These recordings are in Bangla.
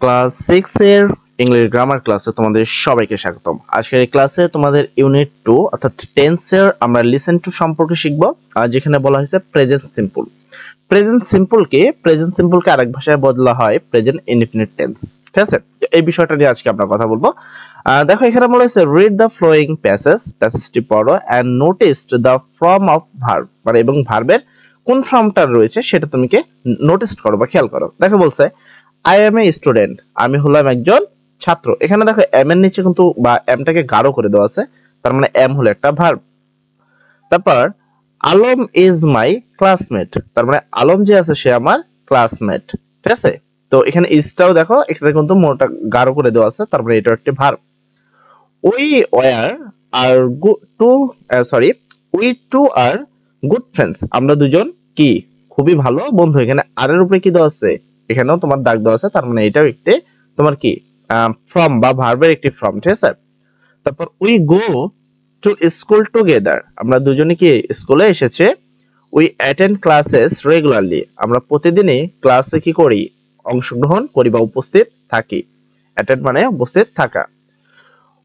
ক্লাস 6 এর ইংলিশ গ্রামার ক্লাসে তোমাদের সবাইকে স্বাগতম। আজকের এই ক্লাসে তোমাদের ইউনিট 2 অর্থাৎ টেন্সের আমরা লিসেন টু সম্পর্কে শিখব। আর যেখানে বলা হয়েছে প্রেজেন্ট সিম্পল। প্রেজেন্ট সিম্পলকে আরেক ভাষায় বদলা হয় প্রেজেন্ট ইনডিফিনিট টেন্স। ঠিক আছে, এই বিষয়টা নিয়ে আজকে আমরা কথা বলবো। দেখো এখানে বলা হয়েছে রিড দ্য ফ্লোয়িং প্যাসেজটি পড়ো and notice the form of verb, মানে এবং ভার্বের কোন ফর্মটা রয়েছে সেটা তুমি নোটিস করো বা খেয়াল করো। দেখো বলছে আই এম এ স্টুডেন্ট, আমি হলাম একজন ছাত্র। এখানে দেখো এম এর নিচে কিন্তু বা এমটাকে গাঢ় করে দেওয়া আছে, তার মানে এম হলো একটা ভার্ব। তারপর আলম ইজ মাই ক্লাসমেট, তার মানে আলম যে আছে সে আমার ক্লাসমেট। ঠিক আছে, তো এখানে ইজটাও দেখো এখানে কিন্তু মোটা গাঢ় করে দেওয়া আছে, তার মানে এটা একটা verb. We were are we two are good friends, আমরা দুজন কি খুবই ভালো বন্ধু। এখানে আর এর উপরে কি দেওয়া আছে, এখানেও তোমার দাগ দেওয়া আছে, তার মানে এটাও একটি তোমার কি ফ্রম বা ভার্বের একটি ফ্রম। ঠিক আছে, তারপর we go to school together, আমরা দুজনে কি স্কুলে এসেছে। উই অ্যাটেন্ড ক্লাসেস রেগুলারলি, আমরা প্রতিদিনই ক্লাসে কি করি, অংশগ্রহণ করি বা উপস্থিত থাকি। অ্যাটেন্ড মানে উপস্থিত থাকা।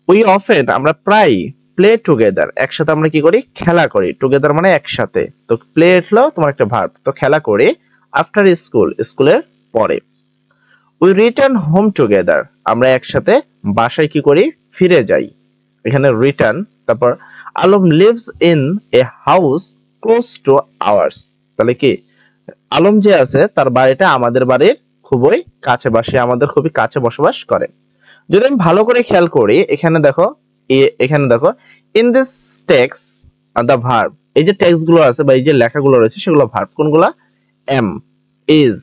উই অফেন, আমরা প্রায় প্লে টুগেদার, একসাথে আমরা কি করি, খেলা করি। টুগেদার মানে একসাথে, তো প্লে হলো তোমার একটা ভার্ব, তো খেলা করি। আফটার স্কুল, স্কুলের পরে। উই রিটার্ন হোম টুগেদার, আমরা একসাথে বাসায় কি করি, ফিরে যাই। এখানে রিটার্ন। তারপর Alam lives in a house close two hours, তাহলে কি আলম যে আছে তার বাড়িটা আমাদের বাড়ির খুবই কাছে, বা সে আমাদের খুবই কাছে বসবাস করে। যদি আমি ভালো করে খেয়াল করি এখানে দেখো in this text the verb, এই যে টেক্সট গুলো আছে বা এই যে লেখাগুলো রয়েছে সেগুলো ভার্ব। কোনগুলা, এম, ইজ,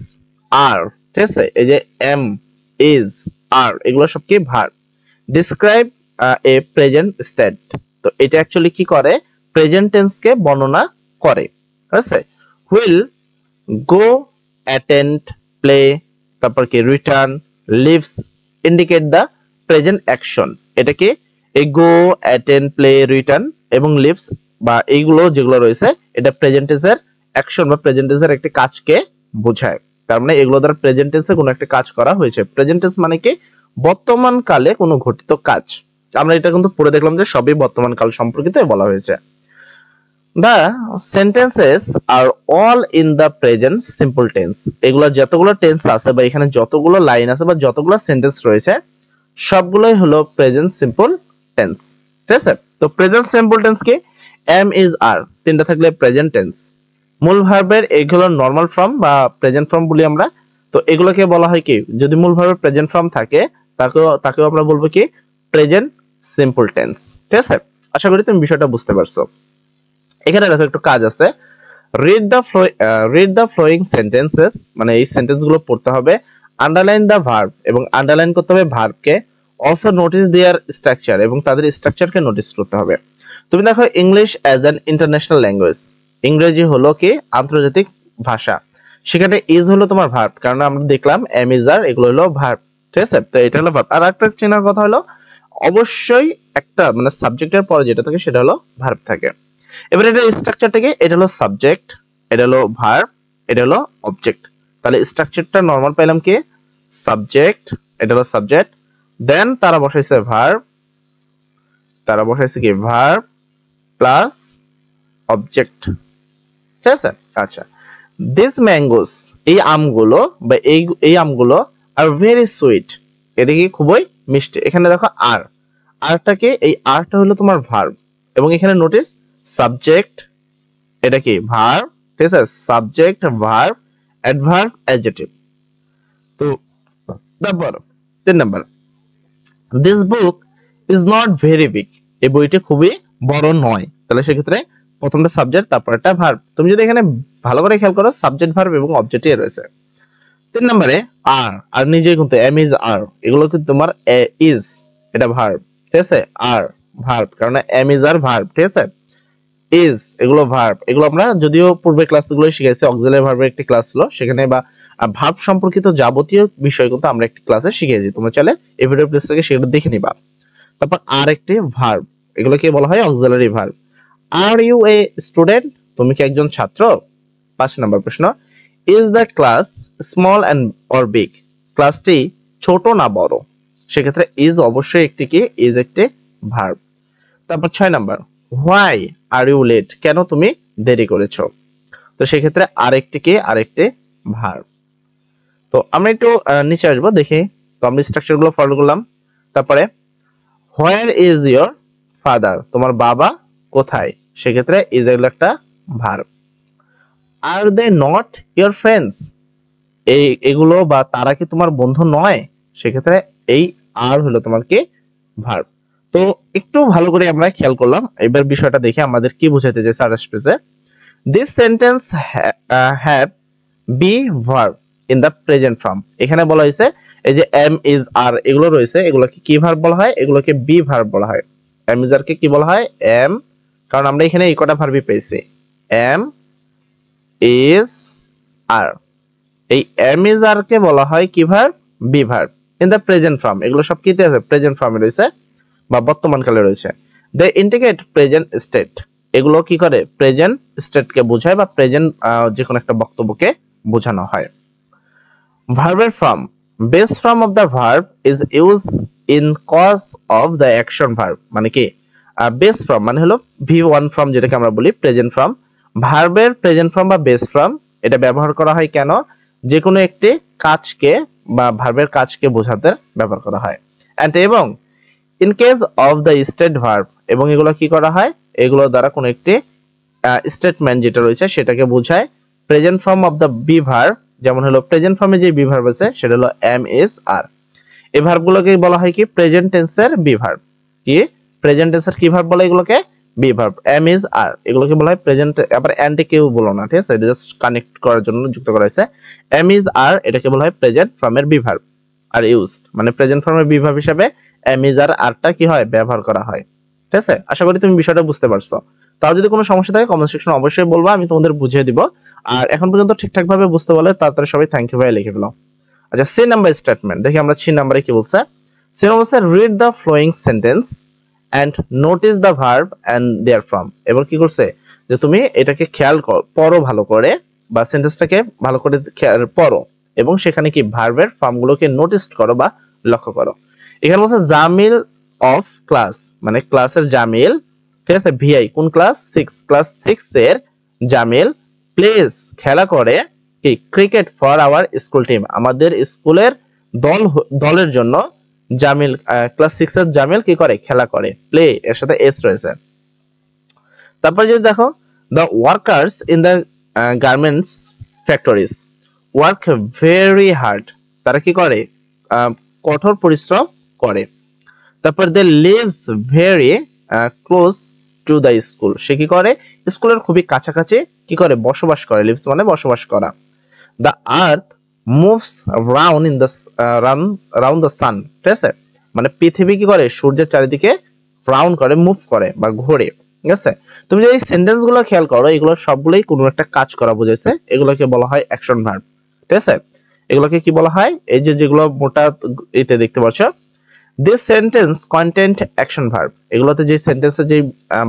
আর। ঠিক আছে, এই যে এম, ইজ, আর এগুলো সব কি verb. Describe a present state, তো এটা অ্যাকচুয়ালি কি করে, প্রেজেন্ট টেন্স কে বর্ণনা করে। ঠিক আছে, হুইল, গো, অ্যাটেন্ড, প্লে, তারপর কি return, leaves indicate the present action. এটা কি এই গো, অ্যাটেন্ড, প্লে, রিটার্ন এবং লিভস বা এইগুলো যেগুলো রয়েছে এটা প্রেজেন্ট টেন্সের অ্যাকশন বা প্রেজেন্ট টেন্সের একটি কাজকে বোঝায়। তার মানে এগুলো দ্বারা প্রেজেন্ট টেন্সে কোনো একটা কাজ করা হয়েছে। প্রেজেন্ট টেন্স মানে কি বর্তমান কালে কোনো ঘটিত কাজ। আমরা এটা কিন্তু পড়ে দেখলাম যে সবই বর্তমান কাল সম্পর্কিত বলা হয়েছে। The sentences are all in the present simple tense, এগুলো যতগুলো টেন্স আছে বা এখানে যতগুলো লাইন আছে বা যতগুলো সেন্টেন্স রয়েছে সবগুলোই হলো প্রেজেন্ট সিম্পল টেন্স। ঠিক আছে, তো প্রেজেন্ট সিম্পল টেন্স কি, এম, ইজ, আর তিনটা থাকলে প্রেজেন্ট টেন্স। মূল ভার্বের এগুলো নরমাল ফর্ম বা প্রেজেন্ট ফর্ম বলি আমরা। তো এগুলোকে বলা হয় কি, যদি মূল ভার্বের প্রেজেন্ট ফর্ম থাকে তাকেও আমরা বলবো কি প্রেজেন্ট সিম্পল টেন্স। ঠিক আছে, আশা করি তুমি বিষয়টা বুঝতে পারছো। এখানে দেখো একটু কাজ আছে, রিড দ্য ফ্লোয়িং সেন্টেন্সেস, মানে এই সেন্টেন্স গুলো পড়তে হবে। আন্ডারলাইন দ্য ভার্ব, এবং আন্ডারলাইন করতে হবে ভার্বকে। অলসো নোটিস দেয়ার স্ট্রাকচার, এবং তাদের স্ট্রাকচারকে নোটিস করতে হবে। তুমি দেখো English as an international language, ইংরেজি হলো কি আন্তর্জাতিক ভাষা। সেখানে ইজ হলো তোমার ভার্ব, কারণ আমরা দেখলাম এম, ইজ, আর এগুলো হলো ভার্ব। ঠিক আছে, তো এটা হলো ভার্ব। আর একটা চেনার কথা হলো অবশ্যই একটা মানে সাবজেক্টের পরে যেটা থাকে সেটা হলো ভার্ব থাকে। এবার এটা স্ট্রাকচারটাকে, এটা হলো সাবজেক্ট, এটা হলো ভার্ব, এটা হলো অবজেক্ট। তাহলে স্ট্রাকচারটা নরমাল পাইলাম কি সাবজেক্ট, এটা হলো সাবজেক্ট, দেন তারা বসাইছে ভার্ব প্লাস অবজেক্ট। ঠিক আছে, আচ্ছা। দিস ম্যাঙ্গোস, এই আমগুলো বা এই আমগুলো আর ভেরি সুইট, এটা কি খুবই মিষ্টি। এখানে দেখো আরটাকে, এই আরটা হলো তোমার ভার্ব, এবং এখানে নোটিস সাবজেক্ট, এটা কি ভার্ব। ঠিক আছে, সাবজেক্ট, ভার্ব, অ্যাডভার্ব, অ্যাডজেক্টিভ। তো তারপর 3 number, this book is not very big, এই বইটি খুবই বড় নয়। তাহলে সেক্ষেত্রে প্রথমটা সাবজেক্ট, তারপরটা ভার্ব। তুমি যদি এখানে ভালো করে খেয়াল করো সাবজেক্ট, ভার্ব এবং অবজেক্টই রয়েছে। 3 নম্বরে আর নিজেই কিন্তু এম, ইজ, আর এগুলো কিন্তু তোমার ইজ, এটা ভার্ব। ঠিক আছে, আর ভার্ব, কারণ এম, ইজ, আর ভার্ব। ঠিক আছে, ইজ এগুলো ভার্ব। এগুলো আমরা যদিও পূর্বে ক্লাসগুলো শিখেছি, অক্সিলারি ভার্বের একটি ক্লাস ছিল সেখানে, বা ভার্ব সম্পর্কিত যাবতীয় বিষয় কিন্তু আমরা একটি ক্লাসে শিখেছি। তোমরা চাইলে এই ভিডিও প্লেস থেকে সেগুলো দেখে নিবা। তারপর আর একটি ভার্ব, এগুলোকে বলা হয় auxiliary verb. Are you a student, তুমি কি একজন ছাত্র? 5 নম্বর প্রশ্ন, is the class small and or big, ক্লাসটি ছোট না বড়, সেক্ষেত্রে ইজ অবশ্যই একটি কি, ইজ একটি ভার্ব। তারপর 6 number, why are you late, কেন তুমি দেরি করেছো, তো সেক্ষেত্রে আরেকটি কি, আরেকটি ভার্ব। তো আমরা একটু নিচে আসবো দেখি, তো আমরা স্ট্রাকচার গুলো ফলো করলাম। তারপরে হোয়ার ইজ ইয়োর ফাদার, তোমার বাবা কোথায়, সেক্ষেত্রে ইজ এগুলো একটা verb. Are they not your friends, এগুলো বা তারা কি তোমার বন্ধু নয়, সেক্ষেত্রে এই আর হলো তোমার কি, ভার্ব। তো একটু ভালো করে আমরা খেয়াল করলাম, এবার বিষয়টা দেখে আমাদের কি বোঝাতে চাইছে আরেশ পেজে। This sentence have be verb in the present form, এখানে বলা হয়েছে এই যে এম ইজ আর এগুলো রয়েছে, এগুলোকে কি ভার্ব বলা হয়, এগুলোকে বি ভার্ব বলা হয়। এম ইজ আর কে কি বলা হয়, এম, কারণ আমরা এখানে এই কটা ভার্বই পেয়েছি, এম ইজ আর, এই এম ইজ আর কে বলা হয় কি verb, be verb in the present form, এগুলো সব কিতে আছে, প্রেজেন্ট ফর্মে রয়েছে বা বর্তমান কালে রয়েছে। দে ইন্ডিকেট প্রেজেন্ট স্টেট, এগুলো কি করে, প্রেজেন্ট স্টেট কে বোঝায় বা প্রেজেন্ট যে কোনো একটা বক্তব্যকে বোঝানো হয়। ভার্বের form, base form of the verb is use in case of the action verb, মানে কি বেস ফর্ম মানে হলো ভি1 ফর্ম, যেটাকে আমরা বলি প্রেজেন্ট ফর্ম। ভার্বের প্রেজেন্ট ফর্ম বা বেস ফর্ম এটা ব্যবহার করা হয় কেন, যে কোনো একটি কাজকে বা ভার্বের কাজকে বোঝাতে ব্যবহার করা হয়। এন্ড এবং in case of the state verb, এবং এগুলো কি করা হয়, এগুলো দ্বারা কোনো একটি স্টেটমেন্ট যেটা রয়েছে সেটাকে বোঝায়। Present form of the be verb, যেমন হলো প্রেজেন্ট ফর্মে যে বি ভার্ব আছে সেটা হলো এম ইজ আর, এই ভার্বগুলোকে বলা হয় কি, প্রেজেন্ট টেন্সের বি ভার্ব। কি প্রেজেন্ট টেন্সের কি ভার্ব বলে, এগুলোকে বি ভার্ব। এম ইজ আর এগুলোকে বলা হয় প্রেজেন্ট, আবার এন্ডে কেউ বলো না, ঠিক আছে, এটা জাস্ট কানেক্ট করার জন্য যুক্ত করা হয়েছে। এম ইজ আর এটাকে বলা হয় প্রেজেন্ট ফর্মের বি ভার্ব, আর ইউজড মানে প্রেজেন্ট ফর্মের বি ভার্ব হিসেবে এম ইজ আর আরটা কি হয়, ব্যবহার করা হয়। ঠিক আছে, আশা করি তুমি বিষয়টা বুঝতে পারছো। তাও যদি কোনো সমস্যা থাকে কমেন্ট সেকশনে অবশ্যই বলবা, আমি তোমাদের বুঝিয়ে দিব। আর এখন পর্যন্ত ঠিকঠাক ভাবে বুঝতে পারলে তাড়াতাড়ি সবাই থ্যাংক ইউ ভাই লিখে ফেলো। আচ্ছা, সি নাম্বার স্টেটমেন্ট দেখি আমরা, সি নাম্বারে কি বলছে। সি নাম্বার বলছে read the following sentence and notice the verb and their form. এবার কি করছে, যে তুমি এটাকে খেয়াল করো, পড়ো ভালো করে, বা সেন্টেন্সটাকে ভালো করে পড়ো, এবং সেখানে কি ভার্বের ফর্মগুলোকে নোটিস করো বা লক্ষ্য করো। এখানে বলছে জামিল অফ ক্লাস, মানে ক্লাসের জামিল, ঠিক আছে, ভিআই কোন ক্লাস, 6, ক্লাস 6 এর জামিল প্লেস খেলা করে কি, cricket for our school team, আমাদের স্কুলের দলের জন্য জামিল, ক্লাস 6 এর জামিল কি করে, খেলা করে, প্লে এর সাথে এস রয়েছে। তারপর যদি দেখো, the workers in the garment factories work very hard, তারা কি করে, কঠোর পরিশ্রম করে। তারপর they lives very close to the school, সে কি করে, স্কুলের খুবই কাছাকাছি কি করে, বসবাস করে, লিভস মানে বসবাস করা। The earth moves round in the round the sun, ঠিক আছে, মানে পৃথিবী কি করে, সূর্যের চারিদিকে রাউন্ড করে, মুভ করে বা ঘোরে। ঠিক আছে, তুমি যদি এই সেন্টেন্স গুলো খেয়াল করো, এগুলো সবগুলোই কোনো একটা কাজ করা বোঝাইছে, এগুলোকে বলা হয় অ্যাকশন ভার্ব। ঠিক আছে, এগুলোকে কি বলা হয়, এই যে যেগুলো মোটা এতে দেখতে পাচ্ছ, this sentence content action verb, এগুলোতে যে সেন্টেন্সে যে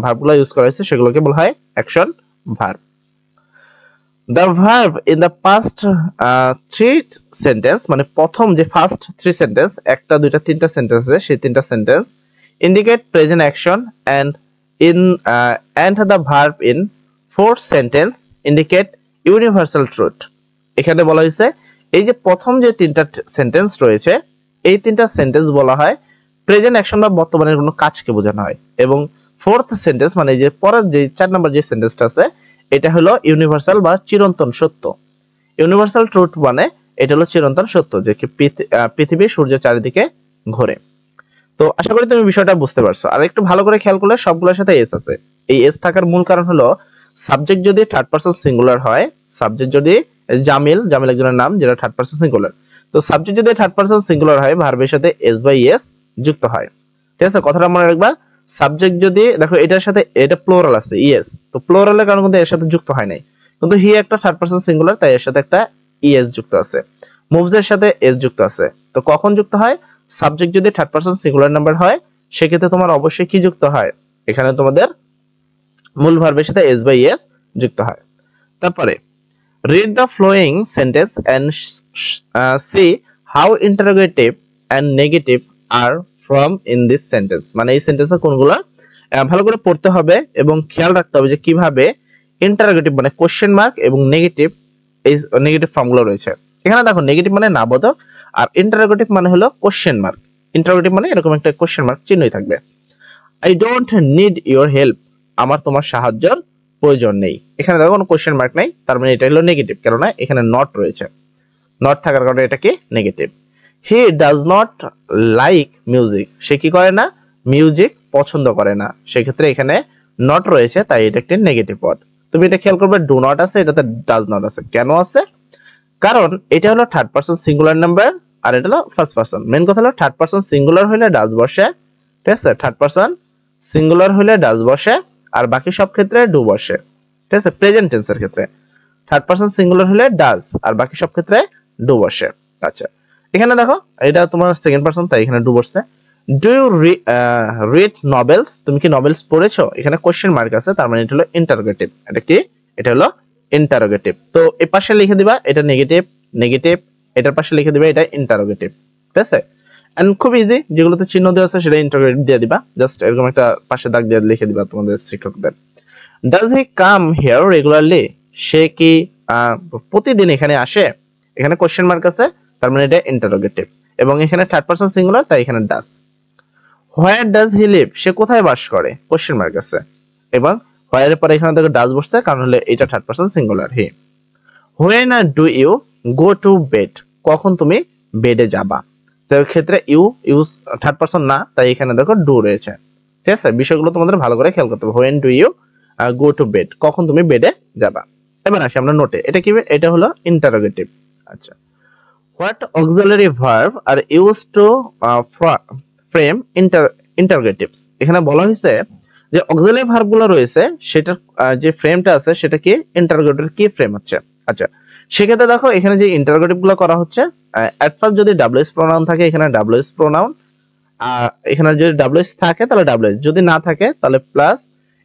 ভার্বগুলো ইউজ করা হয়েছে সেগুলোকে বলা হয় action verb. The verb in the past 3 sentence, মানে প্রথম যে ফার্স্ট 3 সেন্টেন্স, একটা দুইটা তিনটা সেন্টেন্স আছে, সেই তিনটা sentence indicate present action and in and the verb in 4th sentence indicate universal truth. এখানে বলা হয়েছে এই যে প্রথম যে তিনটা সেন্টেন্স রয়েছে, এই তিনটা সেন্টেন্স বলা হয় প্রেজেন্ট অ্যাকশন বা বর্তমানের কোনো কাজকে বোঝানো হয়, এবং 4th সেন্টেন্স মানে যে পরের যে 4 নম্বর যে সেন্টেন্সটা আছে এটা হলো ইউনিভার্সাল বা চিরন্তন সত্য। ইউনিভার্সাল ট্রুথ মানে এটা হলো চিরন্তন সত্য, যে কি পৃথিবী সূর্যের চারিদিকে ঘোরে। তো আশা করি তুমি বিষয়টা বুঝতে পারছো। আর একটু ভালো করে খেয়াল করলে সবগুলোর সাথে এস আছে। এই এস থাকার মূল কারণ হলো সাবজেক্ট যদি থার্ড পারসন সিঙ্গুলার হয়, সাবজেক্ট যদি জামিল, জামিল একজনের নাম যেটা থার্ড পারসন সিঙ্গুলার, তো সাবজেক্ট যদি থার্ড পারসন সিঙ্গুলার হয় ভার্বের সাথে এস বাই এস যুক্ত হয়। ঠিক আছে, কথাটা মনে রাখবা। সাবজেক্ট যদি দেখো এটার সাথে এটা প্লুরাল আছে ইএস, তো প্লুরালের কারণে কিন্তু এর সাথে যুক্ত হয় নাই, কিন্তু হি একটা থার্ড পারসন সিঙ্গুলার, তাই এর সাথে একটা ইএস যুক্ত আছে। মুভস এর সাথে এস যুক্ত আছে। তো কখন যুক্ত হয়, সাবজেক্ট যদি থার্ড পারসন সিঙ্গুলার নাম্বার হয় সেক্ষেত্রে তোমার অবশ্যই কি যুক্ত হয়, এখানে তোমাদের মূল ভার্বের সাথে এস বাই এস যুক্ত হয়। তারপরে read the flowing sentence and see how interrogative and negative are from in this sentence মানে এই সেন্টেন্সে কোনগুলো ভালো করে পড়তে হবে এবং খেয়াল রাখতে হবে যে কিভাবে ইন্টারোগেটিভ মানে কোশ্চেন মার্ক এবং নেগেটিভ এই নেগেটিভ ফর্মগুলো রয়েছে। এখানে দেখো নেগেটিভ মানে না বোধক আর ইন্টারোগেটিভ মানে হলো কোশ্চেন মার্ক। ইন্টারোগেটিভ মানে এরকম একটা কোশ্চেন মার্ক চিহ্নই থাকবে। I don't need your help আমার তোমার সাহায্যের প্রয়োজন নেই। এখানে দেখো কোনো কোশ্চেন মার্ক নাই, তার মানে এটা হলো নেগেটিভ, কেননা এখানে নট রয়েছে। নট থাকার কারণে এটা কি negative. He does not like music সে কি করে না মিউজিক পছন্দ করে না, সেক্ষেত্রে এখানে নট রয়েছে তাই এটা একটি নেগেটিভ ওয়ার্ড। তুমি এটা খেয়াল করবে ডু নট আছে, এটাতে ডাজ নট আছে। কেন আছে? কারণ এটা হলো থার্ড পারসন সিঙ্গুলার নাম্বার আর এটা হলো ফার্স্ট পারসন। মেন কথা হলো থার্ড পারসন সিঙ্গুলার হলে ডাজ বসে, ঠিক আছে? থার্ড পারসন সিঙ্গুলার হলে ডাজ বসে আর বাকি সব ক্ষেত্রে ডু বসে, ঠিক আছে? প্রেজেন্ট টেন্সের ক্ষেত্রে থার্ড পারসন সিঙ্গুলার হলে ডাজ আর বাকি সব ক্ষেত্রে ডু বসে। আচ্ছা এখানে দেখো এটা তোমার সেকেন্ড পারসন তাই এখানে ডু বসছে। ডু ইউ রিড নভেলস তুমি কি নভেলস পড়েছো? এখানে কোশ্চেন মার্ক আছে, তার মানে এটা হলো ইন্টারোগেটিভ। এটা কি? এটা হলো ইন্টারোগেটিভ। তো এই পাশে লিখে দিবা এটা নেগেটিভ, নেগেটিভ, এটার পাশে লিখে দিবা এটা ইন্টারোগেটিভ, ঠিক আছে? এন্ড খুব ইজি, যেগুলোতে চিহ্ন দেওয়া আছে সেটা ইন্টারোগেটিভ দিয়ে দিবা, জাস্ট এরকম একটা পাশে দাগ দিয়ে লিখে দিবা তোমাদের শিক্ষকদের। Does he come here regularly সে কি প্রতিদিন এখানে আসে? এখানে কোশ্চেন মার্ক আছে, তার মানে এটা ইন্টারোগেটিভ এবং এখানে থার্ড পারসন সিঙ্গুলার তাই এখানে does. Where does he live সে কোথায় বাস করে? কোশ্চেন মার্ক আছে এবং হোয়ারের পরে এখানে দেখো ডাজ বসছে, কারণ হলো এটা third person singular he. When do you go to bed কখন তুমি বেডে যাবা? তো এর ক্ষেত্রে ইউ ইউজ থার্ড পারসন না, তাই এখানে দেখো ডু রয়েছে, ঠিক আছে? বিষয়গুলো তোমাদের ভালো করে খেয়াল করতে হবে। When do you go to bed কখন তুমি বেডে যাবা। এবার আসি আমরা নোটে, এটা কি? এটা হলো ইন্টারোগেটিভ। আচ্ছা what auxiliary verb are use to frame interrogatives এখানে বলা হয়েছে যে অক্সিলারি ভার্ব গুলো রয়েছে সেটার যে ফ্রেমটা আছে সেটা কি ইন্টারোগেটিভ কি ফ্রেম হচ্ছে। আচ্ছা সেক্ষেত্রে দেখো এখানে যে ইন্টারোগেটিভ গুলো করা হচ্ছে এট ফার্স্ট যদি ডাব্লিউএস প্রোনাউন থাকে এখানে ডাব্লিউএস প্রোনাউন, আর এখানে যদি ডাব্লিউএস থাকে তাহলে ডাব্লিউএস, যদি না থাকে তাহলে প্লাস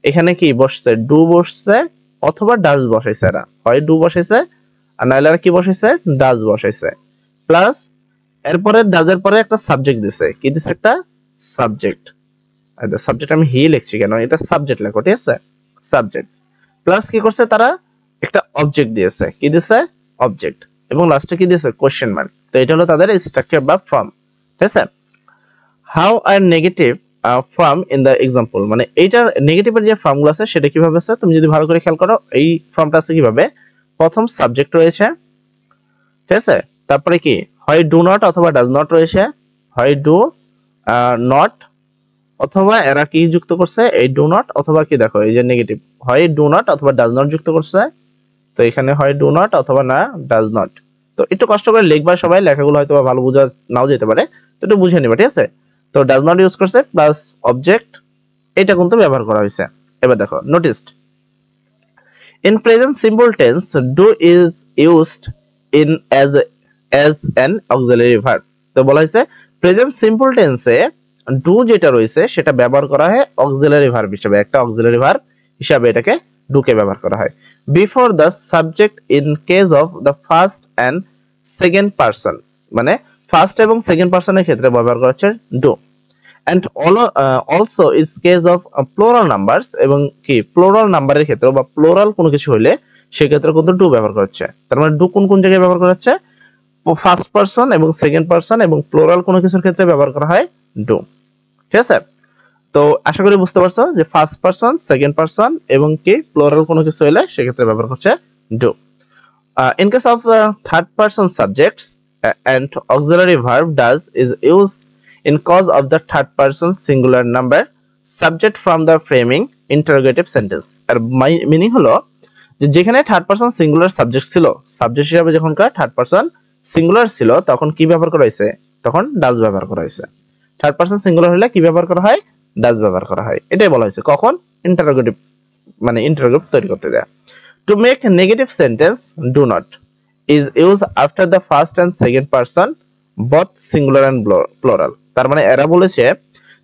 এখানে কি বসছে ডু বসছে অথবা ডাজ বসাইছে, এরা হয় ডু বসাইছে আর নাইলে আর কি বসাইছে ডাজ বসাইছে, প্লাস এরপরে ডাজের পরে একটা সাবজেক্ট দিছে, কি দিছে? একটা সাবজেক্ট। সাবজেক্ট আমি হি লিখছি কেন? এটা সাবজেক্ট লেখো, ঠিক আছে? সাবজেক্ট প্লাস কি করছে তারা একটা অবজেক্ট দিয়েছে, কি দিয়েছে? অবজেক্ট, এবং লাস্টে কি দিয়েছে? Question mark. তো এটা হলো তাদের স্ট্রাকচার বা ফর্ম, ঠিক আছে? How are negative form in the example মানে এইটার নেগেটিভের যে ফর্মগুলো আছে সেটা কিভাবে আছে তুমি যদি ভালো করে খেয়াল করো। এই ফর্মটা আছে কিভাবে? প্রথম সাবজেক্ট রয়েছে, ঠিক আছে? তারপরে কি হয় ডু নট অথবা ডাজ নট রয়েছে, হয় ডু নট অথবা এরা কি যুক্ত করছে এই ডু নট অথবা কি দেখো এই যে নেগেটিভ হয় ডু নট অথবা ডাজ নট যুক্ত করছে। তো এখানে হয় ডু নট অথবা না ডাজ নট। তো একটু কষ্ট করে লিখবা সবাই, লেখাগুলো হয়তো ভালো বোঝা নাও যেতে পারে, তো একটু বুঝে নিবা, ঠিক আছে? তো ডাজ নট ইউজ করছে প্লাস অবজেক্ট, এটা কিন্তু ব্যবহার করা হয়েছে। এবার দেখো noticed in present simple tense do is used in as an auxiliary verb. তো বলা হয়েছে প্রেজেন্ট সিম্পল টেন্সে ডু যেটা রয়েছে সেটা ব্যবহার করা হয় অক্সিলারি ভার্ব হিসেবে, একটা অক্সিলারি ভার্ব হিসাবে এটাকে ডুকে ব্যবহার করা হয়। Before the subject in case of the first and second person মানে ফার্স্ট এবং সেকেন্ড পারসনের ক্ষেত্রে ব্যবহার করা হচ্ছে do. And also is case of plural numbers এবং কি প্লোরাল নাম্বারের ক্ষেত্রে বা প্লোরাল কোনো কিছু হইলে সেক্ষেত্রে কিন্তু ডু ব্যবহার করা হচ্ছে। তার মানে ডু কোন কোন জায়গায় ব্যবহার করা হচ্ছে? ফার্স্ট পারসন এবং সেকেন্ড পারসন এবং প্লোরাল কোনো কিছুর ক্ষেত্রে ব্যবহার করা হয় ডু, ঠিক আছে? তো আশা করি বুঝতে পারছো যে ফার্স্ট পারসন, সেকেন্ড পারসন এবং কি প্লুরাল কোনো কিছু হলে সেক্ষেত্রে ব্যবহার করছে do. In case of third person subjects and auxiliary verb does is use in case of the third person singular number subject from the framing interrogative sentence. আর মিনিং হলো যে যেখানে থার্ড পারসন সিঙ্গুলার সাবজেক্ট ছিল, সাবজেক্ট হিসেবে যখনকার থার্ড পারসন সিঙ্গুলার ছিল তখন কি ব্যবহার করা হয়েছে? তখন ডাজ ব্যবহার করা হয়েছে। থার্ড পারসন সিঙ্গুলার হলে কি ব্যবহার করা হয়? ডাজ ব্যবহার করা হয়। এটাই বলা হয়েছে কখন? ইন্টারোগেটিভ মানে ইন্টারোগেটিভ তৈরি করতে দেয়া। To make negative sentence do not is use after the first and second person both singular and plural. তার মানে এরা বলেছে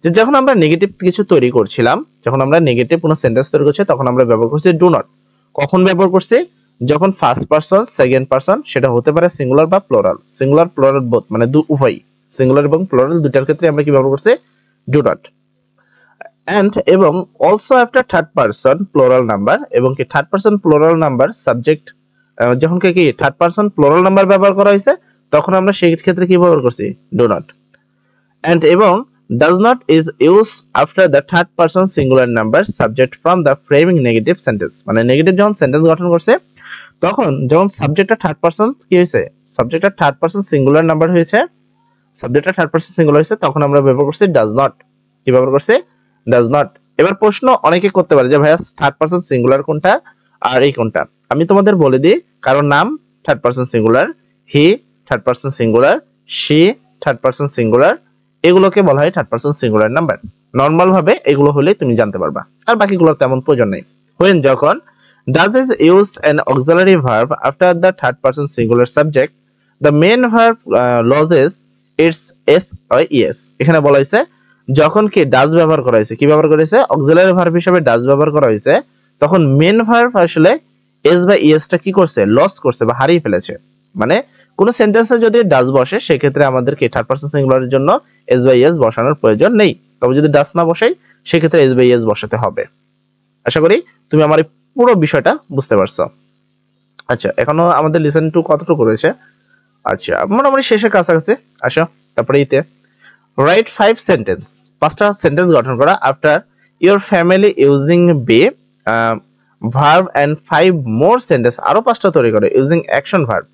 যে যখন আমরা নেগেটিভ কিছু তৈরি করছিলাম, যখন আমরা নেগেটিভ কোনো সেন্টেন্স তৈরি করছি তখন আমরা ব্যবহার করছি ডু নট। কখন ব্যবহার করছি? যখন ফার্স্ট পারসন সেকেন্ড পারসন সেটা হতে পারে সিঙ্গুলার বা প্লুরাল, সিঙ্গুলার প্লুরাল বোথ মানে উভয়ই সিঙ্গুলার এবং প্লুরাল দুইটার ক্ষেত্রে আমরা কি ব্যবহার করছি ডু নট এন্ড এবং also after third person plural number এবং কি third person plural number subject যখন কি থার্ড পারসন প্লুরাল নাম্বার ব্যবহার করা হয়েছে তখন আমরা সেই ক্ষেত্রে কি ব্যবহার করছি ডু নট এন্ড এবং does not is used after the third person singular number subject from the framing negative sentence মানে নেগেটিভ যখন সেন্টেন্স গঠন করছে তখন যখন সাবজেক্টটা থার্ড পারসন কি হয়েছে সাবজেক্টটা থার্ড পারসন সিঙ্গুলার নাম্বার হয়েছে সাবজেক্টটা থার্ড পারসন সিঙ্গুলার হয়েছে তখন আমরা ব্যবহার করছি ডাজ নট কি ব্যবহার করছি ডাজ নট এবার প্রশ্ন অনেকে করতে পারে যে ভাইয়া থার্ড পারসন সিঙ্গুলার কোনটা আর এই কোনটা আমি তোমাদের বলে দিই কারণ নাম third person singular he third person singular she third person singular এগুলোকে বলা হয় third person singular number normal ভাবে এগুলো হলে তুমি জানতে পারবা আর বাকিগুলোর তেমন প্রয়োজন নেই when যখন does is used an auxiliary verb after the third person singular subject the main verb loses its s or es এখানে বলা হয়েছে যখন কি does ব্যবহার করা হয়েছে কি ব্যবহার করা হয়েছে auxiliary verb হিসেবে does ব্যবহার করা হয়েছে তখন মেন ভার্ব আসলে s বা es টা কি করছে লস করছে বা হারিয়ে ফেলেছে মানে কোন সেন্টেন্সে যদি ডাজ বসে সেই ক্ষেত্রে আমাদের কি থার্ড পারসন সিঙ্গুলারের জন্য এস বাই এস বসানোর প্রয়োজন নেই তবে যদি ডাজ না বসাই সেই ক্ষেত্রে এস বাই এস বসাতে হবে আশা করি তুমি আমার এই পুরো বিষয়টা বুঝতে পারছো আচ্ছা এখনো আমাদের লিসেন টু কতটুকু রয়েছে আচ্ছা মোটামুটি শেষের কাছাকাছি আসো তারপরে ইতে রাইট 5 সেন্টেন্স পাঁচটা সেন্টেন্স গঠন করা after your family using be verb and 5 more sentence আরো পাঁচটা তৈরি করে using action verb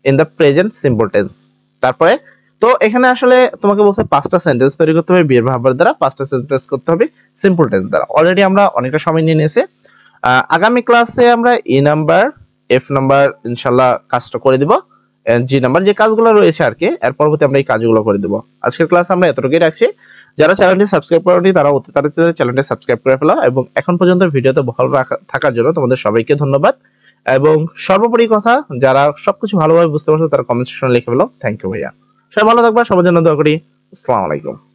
in the present simple tense তারপরে তো এখানে আসলে তোমাকে বলছে পাঁচটা সেন্টেন্স তৈরি করতে হবে বিয়ের ভার্বের দ্বারা পাঁচটা সেন্টেন্স করতে হবে সিম্পল টেন্স দ্বারা অলরেডি আমরা অনেকটা সময় নিয়ে নিয়েছি আগামী ক্লাসে আমরা ই নাম্বার এফ নাম্বার ইনশাআল্লাহ কাজটা করে দিব জি নাম্বার যে কাজগুলো রয়েছে আর কি এর পরবর্তী আমরা এই কাজগুলো করে দেব আজকের ক্লাস আমরা এতটুকুই রাখছি যারা চ্যানেলটি সাবস্ক্রাইব করেনি তারা অতি তাড়াতাড়ি চ্যানেলটি সাবস্ক্রাইব করে ফেলো এবং এখন পর্যন্ত ভিডিওতে ভালো থাকার জন্য তোমাদের সবাইকে ধন্যবাদ এবং সর্বোপরি কথা যারা সবকিছু ভালোভাবে বুঝতে পারছো তারা কমেন্ট সেকশনে লিখে ফেলো থ্যাংক ইউ ভাইয়া সবাই ভালো থাকবা সবার জন্য দোয়া করি আসসালামু আলাইকুম